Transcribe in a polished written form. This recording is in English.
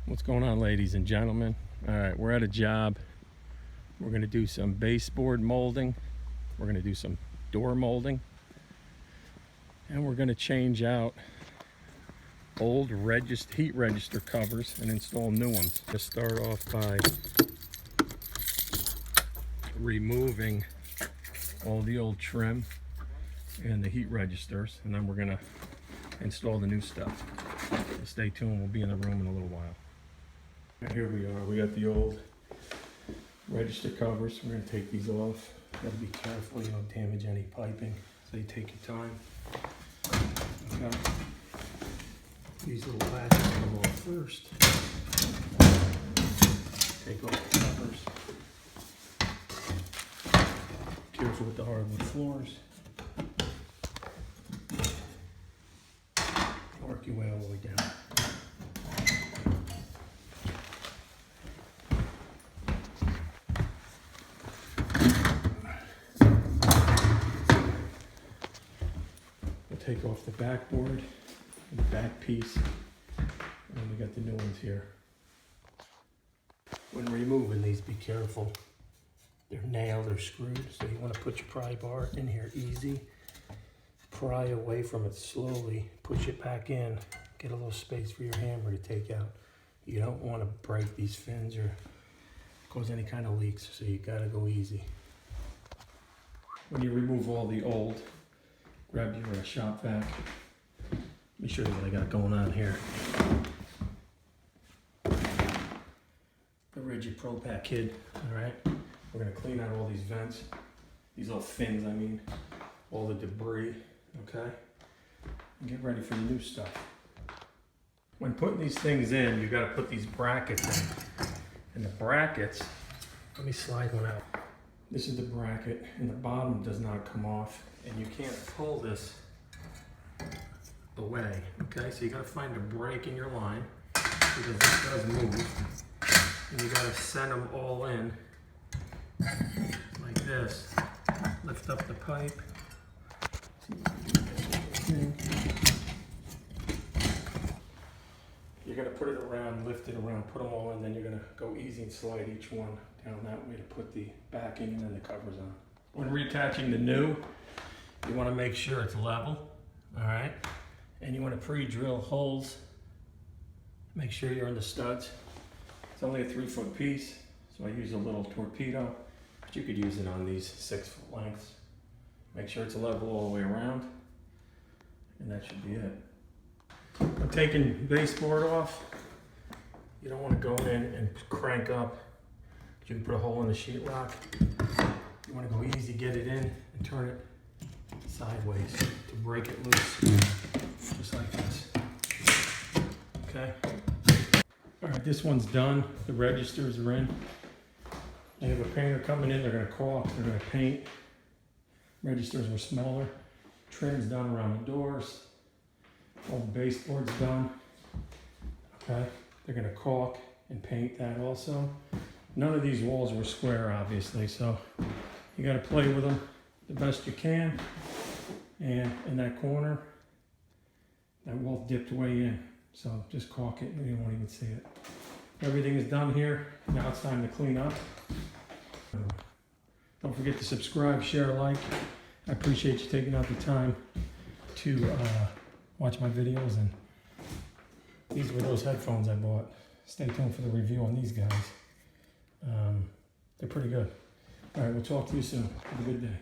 What's going on, ladies and gentlemen? All right, we're at a job. We're going to do some baseboard molding. We're going to do some door molding. And we're going to change out old heat register covers and install new ones. Just start off by removing all the old trim and the heat registers, and then we're going to install the new stuff. So stay tuned, we'll be in the room in a little while. And here we are, we got the old register covers. We're going to take these off. Got to be careful, you don't damage any piping, so you take your time. Okay. These little latches come off first. Take off the covers. Careful with the hardwood floors. Work your way all the way down. We'll take off the backboard and the back piece, and we got the new ones here. When removing these, be careful. They're nailed or screwed, so you want to put your pry bar in here easy. Pry away from it slowly, push it back in, get a little space for your hammer to take out. You don't want to break these fins or cause any kind of leaks, so you gotta go easy. When you remove all the old, grab your shop vac. Let me show you what I got going on here. The Rigid Pro Pack kit, all right? We're gonna clean out all these vents, these little fins, I mean, all the debris. Okay, and get ready for the new stuff. When putting these things in, you got to put these brackets in. And the brackets, let me slide one out. This is the bracket, and the bottom does not come off, and you can't pull this away. Okay, so you got to find a break in your line because this does move, and you got to send them all in like this. Lift up the pipe. You're going to put it around, lift it around, put them all in, then you're going to go easy and slide each one down that way to put the backing and then the covers on. When reattaching the new, you want to make sure it's level, all right? And you want to pre-drill holes. Make sure you're in the studs. It's only a 3-foot piece, so I use a little torpedo, but you could use it on these 6-foot lengths. Make sure it's level all the way around, and that should be it. I'm taking baseboard off. You don't want to go in and crank up. You can put a hole in the sheetrock. You want to go easy, get it in, and turn it sideways to break it loose, just like this. Okay. All right, this one's done. The registers are in. I have a painter coming in. They're going to caulk. They're going to paint. Registers were smaller. Trim's done around the doors. All the baseboard's done. Okay, they're gonna caulk and paint that also. None of these walls were square, obviously, so you gotta play with them the best you can. And in that corner, that wall dipped way in, so just caulk it and you won't even see it. Everything is done here. Now it's time to clean up. Don't forget to subscribe, share, like. I appreciate you taking out the time to watch my videos, and these were those headphones I bought. Stay tuned for the review on these guys. They're pretty good. All right, we'll talk to you soon. Have a good day.